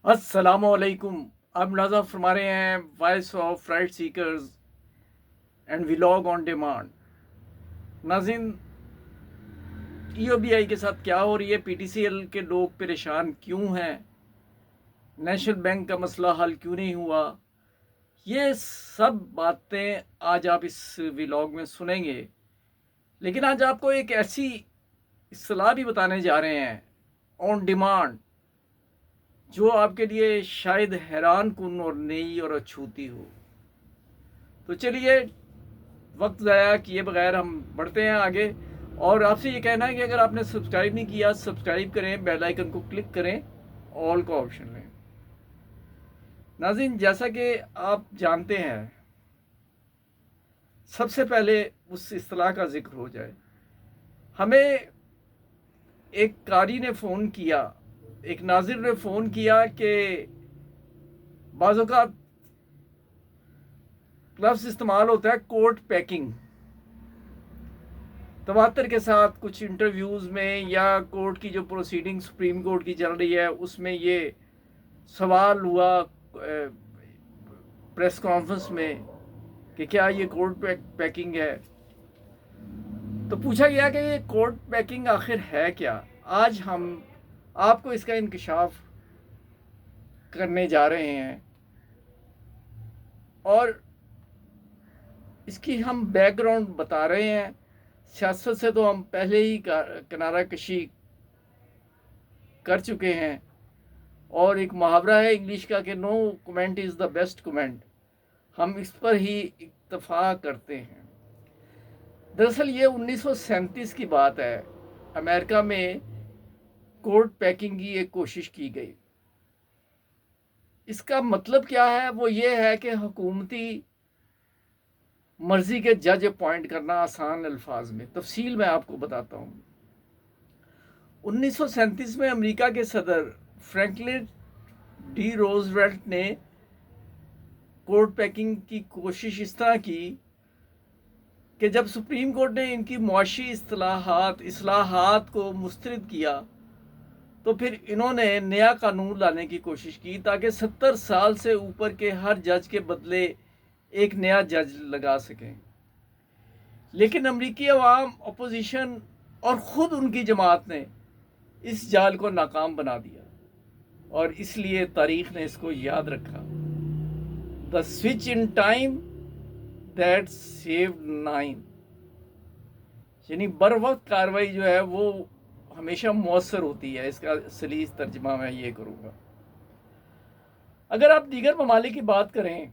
अस्सलामुअलैकुम। आप नाज़ा फरमा रहे हैं voice of right seekers and vlog on demand. नाज़रीन, ईओबीआई के साथ क्या हो रही है, पीटीसीएल के लोग परेशान क्यों हैं, नेशनल बैंक का मसला हल क्यों नहीं हुआ, ये सब बातें आज आप इस व्लॉग में सुनेंगे। लेकिन आज आपको एक ऐसी इस्तेलाह भी बताने जा रहे हैं, ऑन डिमांड, जो आपके लिए शायद हैरान कुन और नई और अछूती हो। तो चलिए, वक्त ज़ाया किए बगैर हम बढ़ते हैं आगे। और आपसे ये कहना है कि अगर आपने सब्सक्राइब नहीं किया, सब्सक्राइब करें, बेल आइकन को क्लिक करें, ऑल का ऑप्शन लें। नाज़रीन, जैसा कि आप जानते हैं, सबसे पहले उस इस्तिलाह का जिक्र हो जाए। हमें एक कारी ने फ़ोन किया, एक नाजिर ने फ़ोन किया कि बाज़ औक़ात लफ्ज़ इस्तेमाल होता है कोर्ट पैकिंग, तवातर के साथ कुछ इंटरव्यूज़ में या कोर्ट की जो प्रोसीडिंग सुप्रीम कोर्ट की चल रही है उसमें ये सवाल हुआ प्रेस कॉन्फ्रेंस में कि क्या ये कोर्ट पैकिंग है। तो पूछा गया कि ये कोर्ट पैकिंग आखिर है क्या। आज हम आपको इसका इंकशाफ करने जा रहे हैं और इसकी हम बैकग्राउंड बता रहे हैं। सियासत से तो हम पहले ही किनारा कशी कर चुके हैं और एक मुहावरा है इंग्लिश का कि no comment is the best comment, हम इस पर ही इत्तफाक करते हैं। दरअसल ये 1937 की बात है, अमेरिका में कोर्ट पैकिंग की एक कोशिश की गई। इसका मतलब क्या है, वो ये है कि हुकूमती मर्जी के जज अपॉइंट करना। आसान अल्फाज में तफसील मैं आपको बताता हूँ। 1937 में अमेरिका के सदर फ्रैंकलिन डी रोजवेल्ट ने कोर्ट पैकिंग की कोशिश इस तरह की कि जब सुप्रीम कोर्ट ने इनकी मुआशी इस्लाहात को मुस्तरद किया तो फिर इन्होंने नया कानून लाने की कोशिश की ताकि 70 साल से ऊपर के हर जज के बदले एक नया जज लगा सकें। लेकिन अमरीकी अवाम, अपोजिशन और ख़ुद उनकी जमात ने इस जाल को नाकाम बना दिया और इसलिए तारीख़ ने इसको याद रखा, the switch in time that saved nine. यानी बर वक्त कार्रवाई जो है वो हमेशा मौसर होती है। इसका सलीस तर्जमा मैं ये करूँगा। अगर आप दीगर ममालिक की बात करें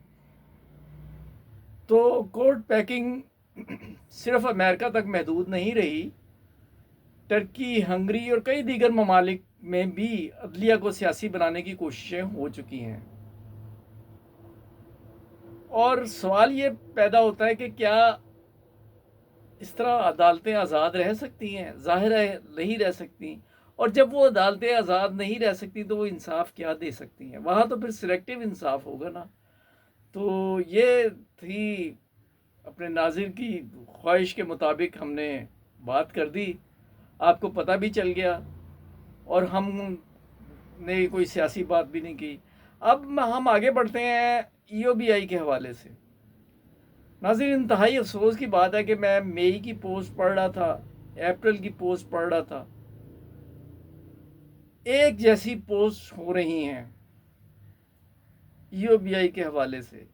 तो कोर्ट पैकिंग सिर्फ अमेरिका तक महदूद नहीं रही। टर्की, हंगरी और कई दीगर ममालिक में भी अदलिया को सियासी बनाने की कोशिशें हो चुकी हैं। और सवाल ये पैदा होता है कि क्या इस तरह अदालतें आज़ाद रह सकती हैं? ज़ाहिर है नहीं रह सकती। और जब वो अदालतें आज़ाद नहीं रह सकती तो वो इंसाफ क्या दे सकती हैं? वहाँ तो फिर सिलेक्टिव इंसाफ होगा ना। तो ये थी अपने नाज़िर की ख्वाहिश के मुताबिक हमने बात कर दी, आपको पता भी चल गया और हमने कोई सियासी बात भी नहीं की। अब हम आगे बढ़ते हैं ईओबीआई के हवाले से। नाज़रीन, इंतहाई अफसोस की बात है कि मैं मई की पोस्ट पढ़ रहा था, अप्रैल की पोस्ट पढ़ रहा था, एक जैसी पोस्ट हो रही हैं ईओबीआई के हवाले से।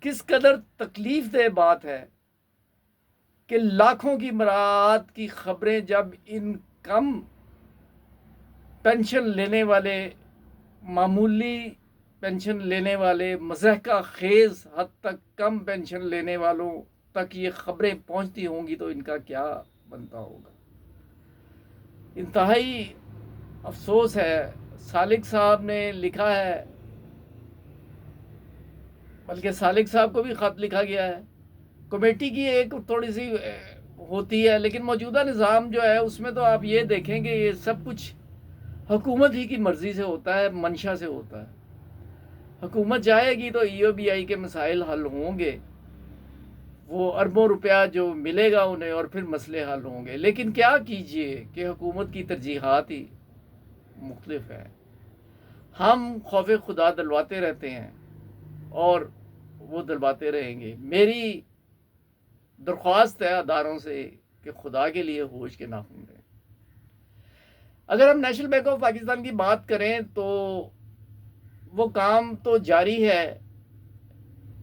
किस कदर तकलीफ दह बात है कि लाखों की मराहत की खबरें जब इन कम पेंशन लेने वाले, मामूली पेंशन लेने वाले, मज़हका खेज हद तक कम पेंशन लेने वालों तक ये खबरें पहुंचती होंगी तो इनका क्या बनता होगा। इंतहाई अफसोस है। सालिक साहब ने लिखा है, बल्कि सालिक साहब को भी ख़त लिखा गया है। कमेटी की एक थोड़ी सी होती है, लेकिन मौजूदा निज़ाम जो है उसमें तो आप ये देखेंगे ये सब कुछ हुकूमत ही की मर्ज़ी से होता है, मंशा से होता है। हुकूमत चाहेगी तो ईओबीआई के मसाइल हल होंगे, वो अरबों रुपया जो मिलेगा उन्हें और फिर मसले हल होंगे। लेकिन क्या कीजिए कि हुकूमत की तरजीहात ही मुख्तलिफ है। ہم خوف خدا دلواتے رہتے ہیں اور وہ دلواتے رہیں گے۔ میری درخواست ہے اداروں سے کہ خدا کے لیے ہوش کے ناخن دیں۔ اگر ہم نیشنل بینک آف پاکستان کی بات کریں تو وہ کام تو جاری ہے،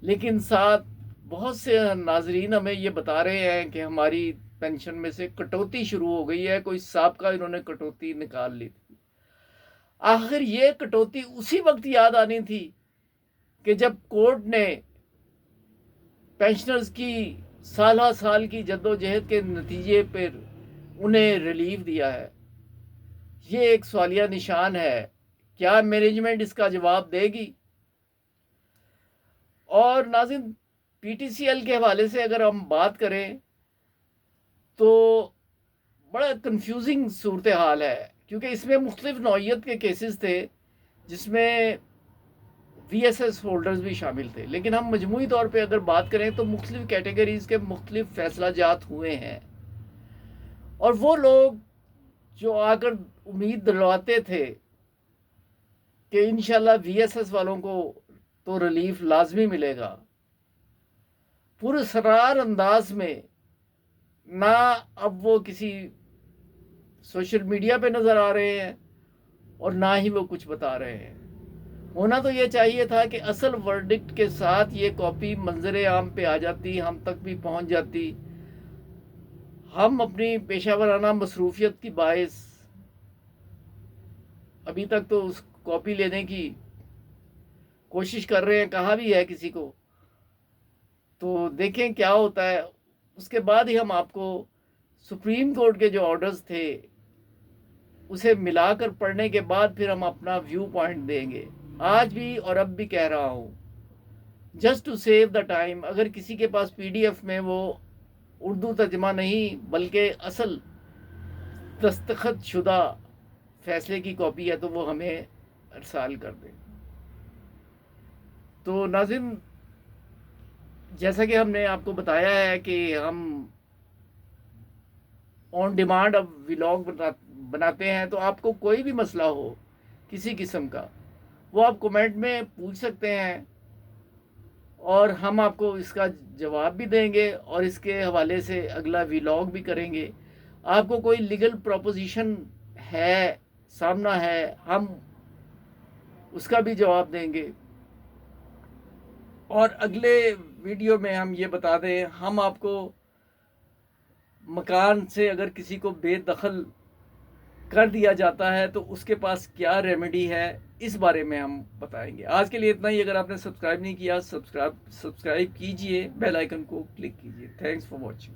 لیکن ساتھ بہت سے ناظرین ہمیں یہ بتا رہے ہیں کہ ہماری پینشن میں سے کٹوتی شروع ہو گئی ہے، کوئی سابقہ انہوں نے کٹوتی نکال لی تھی۔ آخر یہ کٹوتی اسی وقت یاد آنی تھی کہ جب کورٹ نے پینشنرز کی سالہ سال کی جدوجہد کے نتیجے پر انہیں ریلیف دیا ہے۔ یہ ایک سوالیہ نشان ہے، کیا مینجمنٹ اس کا جواب دے گی؟ اور ناظرین، پی ٹی سی ایل کے حوالے سے اگر ہم بات کریں تو بڑا کنفیوزنگ صورتحال ہے، کیونکہ اس میں مختلف نوعیت کے کیسز تھے جس میں وی ایس ایس ہولڈرز بھی شامل تھے، لیکن ہم مجموعی طور پہ اگر بات کریں تو مختلف کیٹیگریز کے مختلف فیصلہ جات ہوئے ہیں، اور وہ لوگ جو آ کر امید دلواتے تھے کہ انشاءاللہ وی ایس ایس والوں کو تو ریلیف لازمی ملے گا، پراسرار انداز میں نہ اب وہ کسی سوشل میڈیا پہ نظر آ رہے ہیں اور نہ ہی وہ کچھ بتا رہے ہیں۔ ہونا تو یہ چاہیے تھا کہ اصل ورڈکٹ کے ساتھ یہ کاپی منظر عام پہ آ جاتی، ہم تک بھی پہنچ جاتی۔ ہم اپنی پیشہ ورانہ مصروفیت کی باعث ابھی تک تو اس کاپی لینے کی کوشش کر رہے ہیں، کہا بھی ہے کسی کو، تو دیکھیں کیا ہوتا ہے۔ اس کے بعد ہی ہم آپ کو سپریم کورٹ کے جو آرڈرز تھے اسے ملا کر پڑھنے کے بعد پھر ہم اپنا ویو پوائنٹ دیں گے۔ آج بھی اور اب بھی کہہ رہا ہوں، just to save the time, اگر کسی کے پاس پی ڈی ایف میں وہ اردو ترجمہ نہیں بلکہ اصل دستخط شدہ فیصلے کی کاپی ہے تو وہ ہمیں ارسال کر دیں۔ تو ناظرین، جیسا کہ ہم نے آپ کو بتایا ہے کہ ہم آن ڈیمانڈ اب ولاگ بناتے ہیں، تو آپ کو کوئی بھی مسئلہ ہو کسی قسم کا، وہ آپ کومنٹ میں پوچھ سکتے ہیں اور ہم آپ کو اس کا جواب بھی دیں گے اور اس کے حوالے سے اگلا ولاگ بھی کریں گے۔ آپ کو کوئی لیگل پروپوزیشن ہے، سامنا ہے، ہم اس کا بھی جواب دیں گے۔ اور اگلے ویڈیو میں ہم یہ بتا دیں، ہم آپ کو مکان سے اگر کسی کو بے دخل کر دیا جاتا ہے تو اس کے پاس کیا ریمیڈی ہے، اس بارے میں ہم بتائیں گے۔ آج کے لیے اتنا ہی۔ اگر آپ نے سبسکرائب نہیں کیا، سبسکرائب کیجئے، بیل آئیکن کو کلک کیجئے۔ Thanks for watching.